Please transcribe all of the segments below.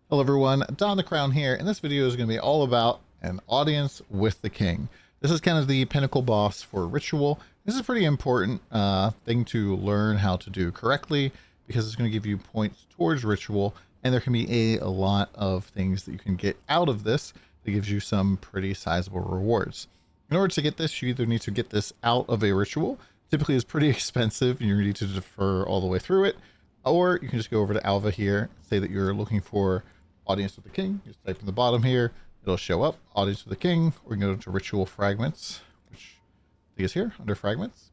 Hello everyone, DonTheCrown here, and this video is going to be all about an audience with the king. This is kind of the pinnacle boss for ritual. This is a pretty important thing to learn how to do correctly because it's going to give you points towards ritual, and there can be a lot of things that you can get out of this that gives you some pretty sizable rewards. In order to get this, you either need to get this out of a ritual. Typically it's pretty expensive and you need to defer all the way through it, or you can just go over to Alva here, say that you're looking for audience with the king. Just type in the bottom here, it'll show up audience with the king, or you can go to ritual fragments, which I think is here under fragments.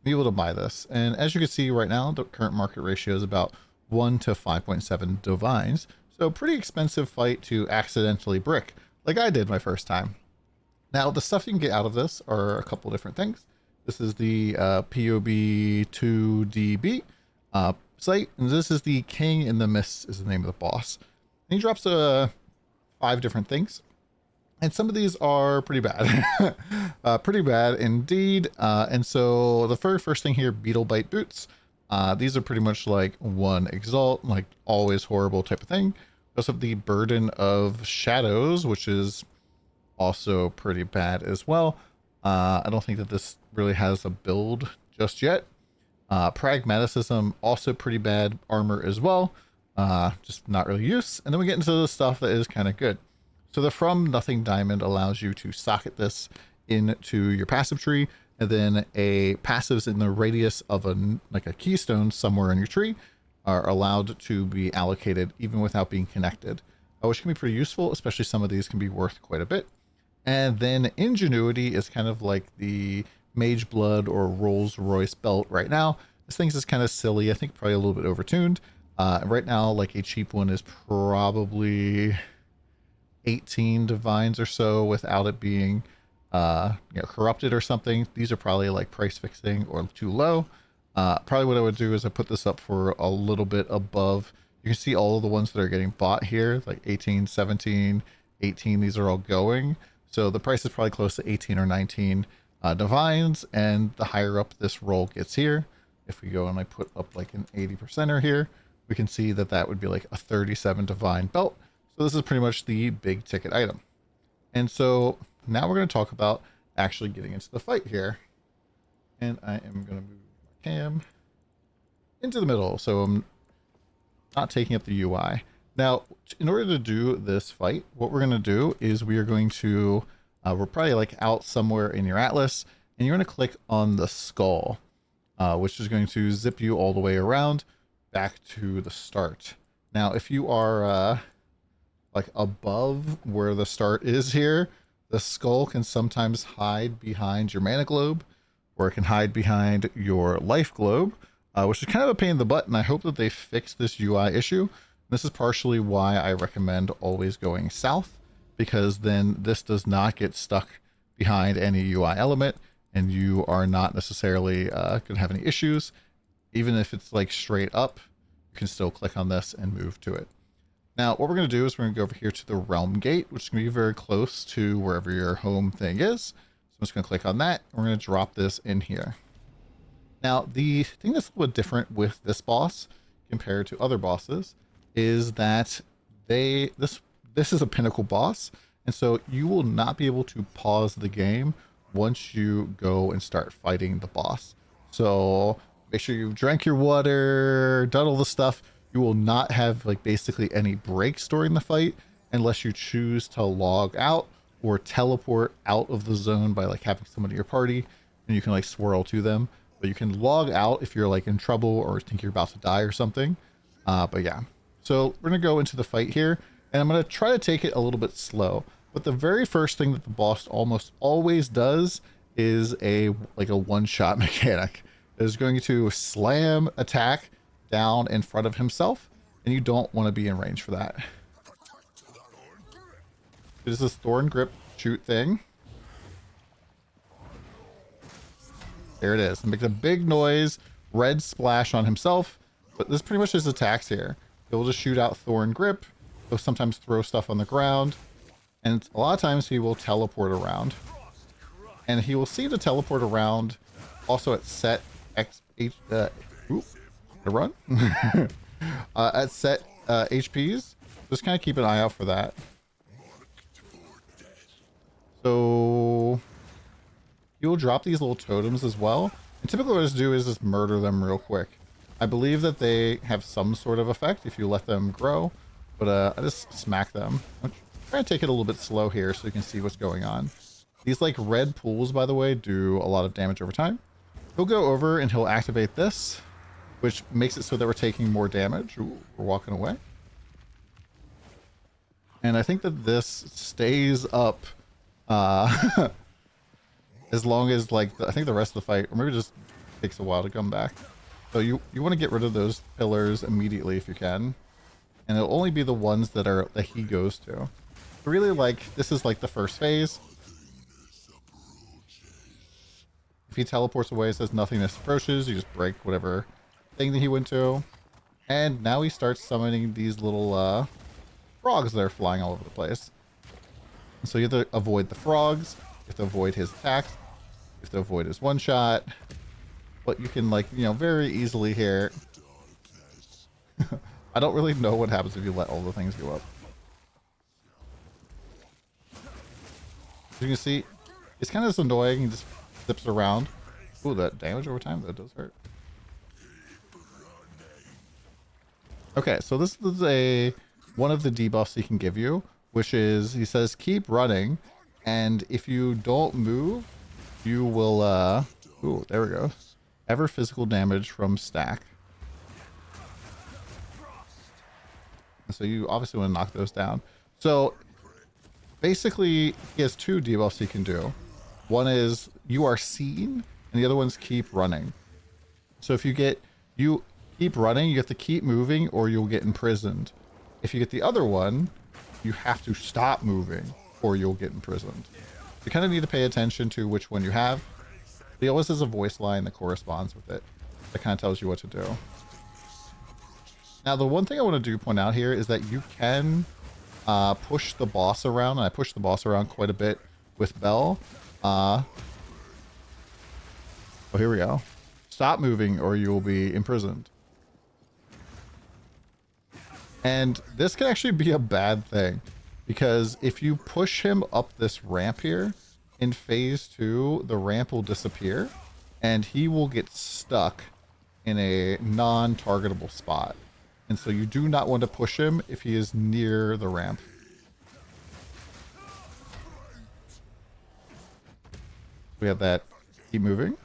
Be able to buy this, and as you can see right now, the current market ratio is about 1 to 5.7 divines, so pretty expensive fight to accidentally brick like I did my first time. Now the stuff you can get out of this are a couple different things. This is the PoE2 site, and this is the King in the Mist is the name of the boss. And he drops 5 different things, and some of these are pretty bad. Pretty bad indeed. And so the very first thing here, Beetle Bite Boots. These are pretty much like 1 Exalt, like always horrible type of thing. We also have the Burden of Shadows, which is also pretty bad as well. I don't think that this really has a build just yet. Pragmaticism, also pretty bad armor as well. Just not really use. And then we get into the stuff that is kind of good. So the From Nothing Diamond allows you to socket this into your passive tree, and then a passives in the radius of a keystone somewhere in your tree are allowed to be allocated even without being connected, which can be pretty useful, especially some of these can be worth quite a bit. And then Ingenuity is kind of like the Mage Blood or Rolls Royce belt right now. This thing's just kind of silly. I think probably a little bit overtuned. Right now, like a cheap one is probably 18 divines or so without it being corrupted or something. These are probably like price fixing or too low. Probably what I would do is I put this up for a little bit above. You can see all of the ones that are getting bought here, like 18, 17, 18. These are all going. So the price is probably close to 18 or 19 divines, and the higher up this roll gets here, if we go and I put up like an 80%er here, we can see that that would be like a 37 divine belt. So this is pretty much the big ticket item. And so now we're going to talk about actually getting into the fight here. And I am going to move my cam into the middle, so I'm not taking up the UI. Now, in order to do this fight, what we're going to do is we are going to, we're probably like out somewhere in your atlas, and you're going to click on the skull, which is going to zip you all the way around back to the start. Now, if you are like above where the start is here, the skull can sometimes hide behind your mana globe, or it can hide behind your life globe, which is kind of a pain in the butt, and I hope that they fix this UI issue. This is partially why I recommend always going south, because then this does not get stuck behind any UI element, and you are not necessarily going to have any issues. Even if it's like straight up, you can still click on this and move to it. Now, what we're going to do is we're going to go over here to the Realm Gate, which is going to be very close to wherever your home thing is. So I'm just going to click on that, and we're going to drop this in here. Now, the thing that's a little bit different with this boss compared to other bosses is that this is a pinnacle boss, and so you will not be able to pause the game once you go and start fighting the boss. So make sure you've drank your water, done all the stuff. You will not have like basically any breaks during the fight unless you choose to log out or teleport out of the zone by like having someone in your party, and you can like swirl to them. But you can log out if you're like in trouble or think you're about to die or something. But yeah. So we're going to go into the fight here, and I'm going to try to take it a little bit slow. But the very first thing that the boss almost always does is a one-shot mechanic. It is going to slam attack down in front of himself, and you don't want to be in range for that. This is Thorn Grip shoot thing. There it is. It makes a big noise, red splash on himself, but this is pretty much his attacks here. He'll just shoot out Thorn Grip. He'll sometimes throw stuff on the ground, and a lot of times he will teleport around. And he will seem to teleport around also at set run at set HPs. Just kind of keep an eye out for that. So you'll drop these little totems as well. And typically what I just do is just murder them real quick. I believe that they have some sort of effect if you let them grow, but I just smack them. I'm trying to take it a little bit slow here so you can see what's going on. These like red pools, by the way, do a lot of damage over time. He'll go over and he'll activate this, which makes it so that we're taking more damage. Ooh, we're walking away. And I think that this stays up as long as like I think the rest of the fight, or maybe it just takes a while to come back. So you want to get rid of those pillars immediately if you can, and it'll only be the ones that he goes to. Really, like this is like the first phase. If he teleports away, it says nothingness approaches. You just break whatever thing that he went to, and now he starts summoning these little frogs that are flying all over the place. So you have to avoid the frogs, you have to avoid his attacks, you have to avoid his one shot, but you can, like, you know, very easily here. I don't really know what happens if you let all the things go up. As you can see, it's kind of just annoying. He just zips around. Ooh, that damage over time, that does hurt. Okay, so this is one of the debuffs he can give you, which is, he says, keep running, and if you don't move, you will, ooh, there we go. Ever physical damage from stack. So you obviously want to knock those down. So basically, he has two debuffs he can do. One is you are seen, and the other one's keep running. So if you keep running, you have to keep moving, or you'll get imprisoned. If you get the other one, you have to stop moving or you'll get imprisoned. You kind of need to pay attention to which one you have. He always has a voice line that corresponds with it. That kind of tells you what to do. Now, the one thing I want to point out here is that you can push the boss around. And I push the boss around quite a bit with Bell. Oh, here we go. Stop moving or you will be imprisoned. And this can actually be a bad thing, because if you push him up this ramp here, in phase 2, the ramp will disappear and he will get stuck in a non-targetable spot. And so you do not want to push him if he is near the ramp. We have that. Keep moving.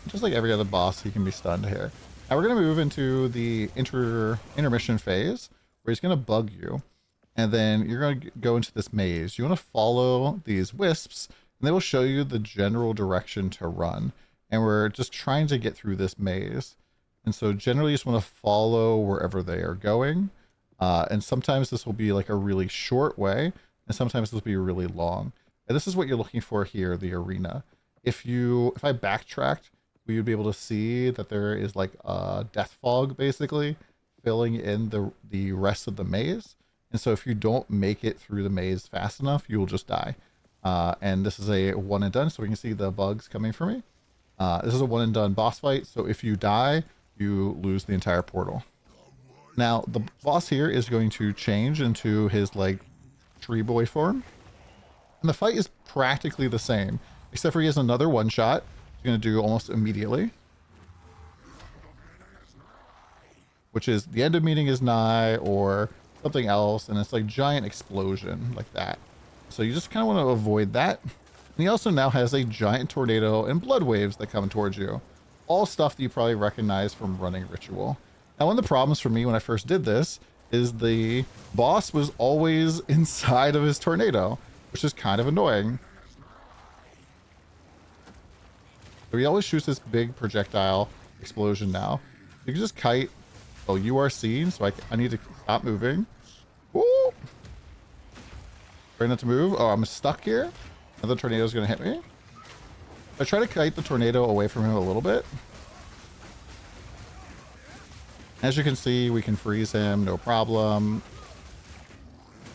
Just like every other boss, he can be stunned here. Now we're going to move into the intermission phase, where he's going to bug you. And then you're going to go into this maze. You want to follow these wisps, and they will show you the general direction to run. And we're just trying to get through this maze. And so generally you just want to follow wherever they are going. And sometimes this will be like a really short way, and sometimes this will be really long. And this is what you're looking for here, the arena. If I backtracked, we would be able to see that there is like a death fog basically filling in the rest of the maze. And so if you don't make it through the maze fast enough, you will just die. And this is a one and done, so we can see the bugs coming for me. This is a one and done boss fight, so if you die, you lose the entire portal. Now, the boss here is going to change into his like tree boy form. And the fight is practically the same, except for he has another one shot. Going to do almost immediately, which is the end of meeting is nigh or something else, and it's like giant explosion like that. So you just kind of want to avoid that. And he also now has a giant tornado and blood waves that come towards you, all stuff that you probably recognize from running ritual. Now, one of the problems for me when I first did this is the boss was always inside of his tornado, which is kind of annoying. So he always shoots this big projectile explosion now. You can just kite. Oh, you are seen, so I need to stop moving. Ooh. Trying not to move. Oh, I'm stuck here. Another tornado is going to hit me. I try to kite the tornado away from him a little bit. As you can see, we can freeze him, no problem.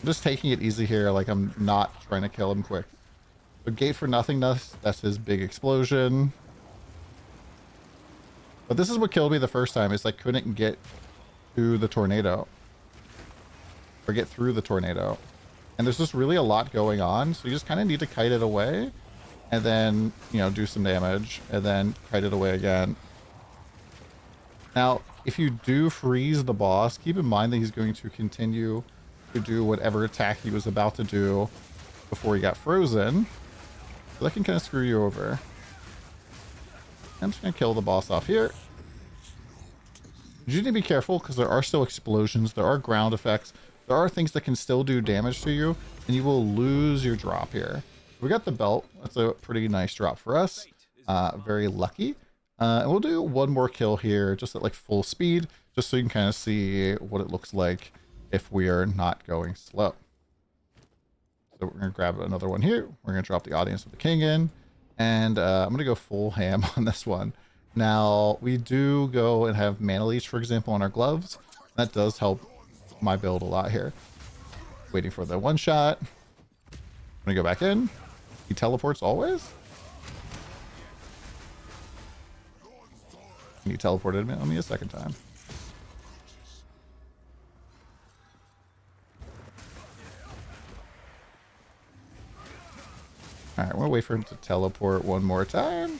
I'm just taking it easy here, like I'm not trying to kill him quick. But gate for nothingness, that's his big explosion. But this is what killed me the first time, is I couldn't get to the tornado. Or get through the tornado. And there's just really a lot going on, so you just kind of need to kite it away. And then, you know, do some damage. And then kite it away again. Now, if you do freeze the boss, keep in mind that he's going to continue to do whatever attack he was about to do before he got frozen. So that can kind of screw you over. I'm just going to kill the boss off here. You need to be careful because there are still explosions. There are ground effects. There are things that can still do damage to you. And you will lose your drop here. We got the belt. That's a pretty nice drop for us. Very lucky. And we'll do one more kill here just at like full speed. Just so you can kind of see what it looks like if we are not going slow. So we're going to grab another one here. We're going to drop the audience with the king in. And I'm going to go full ham on this one. Now, we do go and have mana leech, for example, on our gloves. That does help my build a lot here. Waiting for the one shot. I'm going to go back in. He teleports always. And he teleported on me a second time. Alright, we'll wait for him to teleport one more time.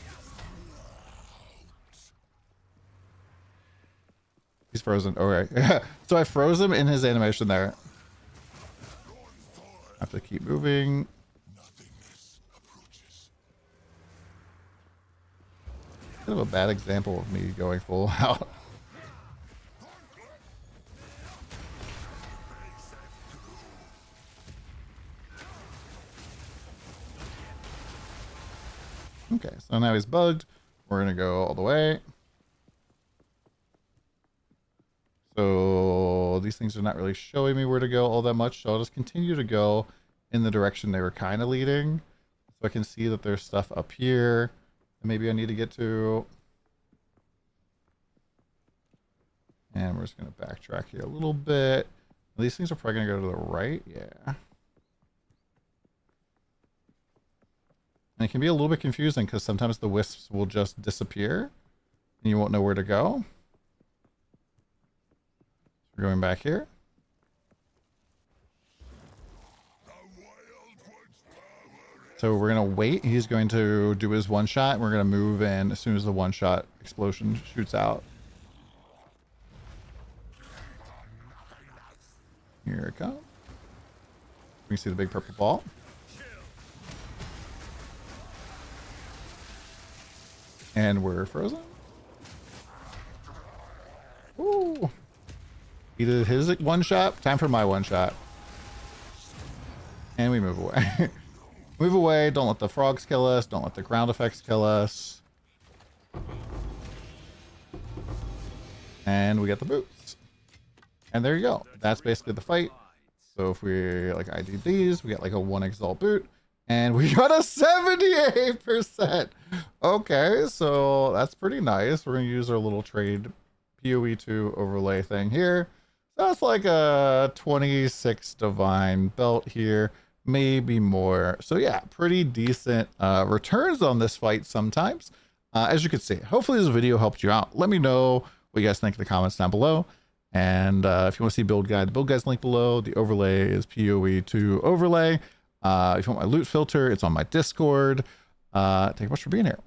He's frozen. Okay. So I froze him in his animation there. I have to keep moving. Kind of a bad example of me going full out. Okay, so now he's bugged. We're going to go all the way. So these things are not really showing me where to go all that much. So I'll just continue to go in the direction they were kind of leading. So I can see that there's stuff up here that maybe I need to get to. And we're just going to backtrack here a little bit. These things are probably going to go to the right. Yeah. And it can be a little bit confusing because sometimes the wisps will just disappear and you won't know where to go. We're going back here. So we're going to wait. He's going to do his one shot. And we're going to move in as soon as the one shot explosion shoots out. Here it comes. We can see the big purple ball. And we're frozen. Ooh. He did his one shot. Time for my one shot. And we move away. Move away. Don't let the frogs kill us. Don't let the ground effects kill us. And we get the boots. And there you go. That's basically the fight. So if we like ID these, we get like a 1 exalt boot. And we got a 78%. Okay, so that's pretty nice. We're going to use our little trade PoE2 overlay thing here. So that's like a 26 divine belt here, maybe more. So yeah, pretty decent returns on this fight sometimes. As you can see, hopefully this video helped you out. Let me know what you guys think in the comments down below. And if you want to see build guide, the build guide's linked below. The overlay is PoE2 overlay. If you want my loot filter, it's on my Discord. Thank you much for being here.